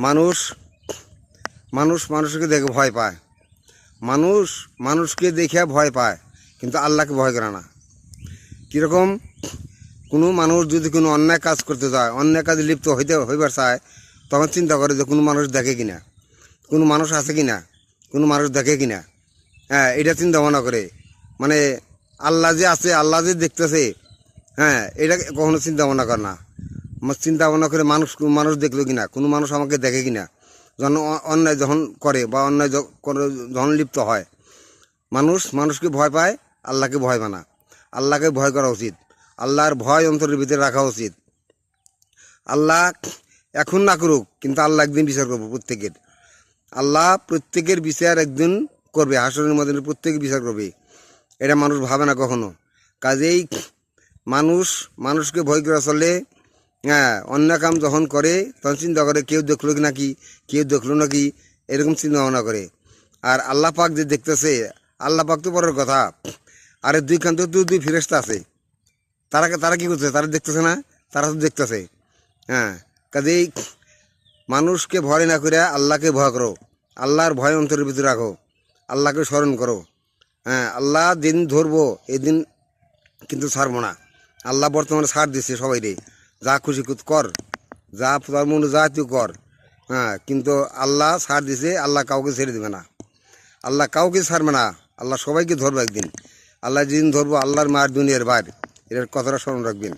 মানুষ মানুষকে দেখে ভয় পায়, মানুষকে দেখে ভয় পায়, কিন্তু আল্লাহকে ভয় করে না। কীরকম? কোনো মানুষ যদি কোনো অন্যায় কাজ করতে যায়, অন্যায় কাজে লিপ্ত হইবার চায়, তখন চিন্তা করে যে কোনো মানুষ দেখে কিনা, কোনো মানুষ আছে কিনা, কোনো মানুষ দেখে কিনা। হ্যাঁ, এটা চিন্তা ভাবনা করে, মানে আল্লাহ যে আছে, আল্লাহ যে দেখতেছে, হ্যাঁ, এটা কখনো চিন্তা ভাবনা করে না। চিন্তা ভাবনা করে মানুষ দেখলো কিনা, কোনো মানুষ আমাকে দেখে কিনা। যখন অন্যায় যখন করে বা অন্যায় যখন লিপ্ত হয়, মানুষকে ভয় পায়, আল্লাহকে ভয় পায় না। আল্লাহকে ভয় করা উচিত, আল্লাহর ভয় অন্তরের ভিতরে রাখা উচিত। আল্লাহ এখন না করুক, কিন্তু আল্লাহ একদিন বিচার করবো প্রত্যেকের। আল্লাহ প্রত্যেকের বিচার একদিন করবে, হাসরের মধ্যে প্রত্যেকে বিচার করবে। এটা মানুষ ভাবে না কখনো। কাজেই মানুষকে ভয় করে চলে। হ্যাঁ, অন্য কাম যখন করে তখন চিন্তা করে কেউ দেখলো কি নাকি, কেউ দেখলো নাকি, এরকম চিন্তা ভাবনা করে। আর আল্লাহ পাক যে দেখতেছে, আল্লাহ পাক তো পরের কথা, আরে দুই কান্তে তো দুই ফেরেশতা আছে, তারা কি করতেছে? তারা দেখতেছে না? তারা তো দেখতেছে। হ্যাঁ, কাজেই মানুষকে ভয় না করে আল্লাহকে ভয় করো, আল্লাহর ভয় অন্তরের ভিতরে রাখো, আল্লাহকে স্মরণ করো। হ্যাঁ, আল্লাহ দিন ধরবো, এই দিন কিন্তু ছাড়বো না। আল্লাহ বর্তমানে ছাড় দিচ্ছে সবাই রে, যা খুশি কর, যা তোর মনে যা তুই কর। হ্যাঁ, কিন্তু আল্লাহ ছাড় দিছে, আল্লাহ কাউকে ছেড়ে দেবে না, আল্লাহ কাউকে ছাড়বে না, আল্লাহ সবাইকে ধরবো একদিন। আল্লাহ যেদিন ধরবো, আল্লাহর মার দুনিয়ার বাইর, এটার কথাটা স্মরণ রাখবেন।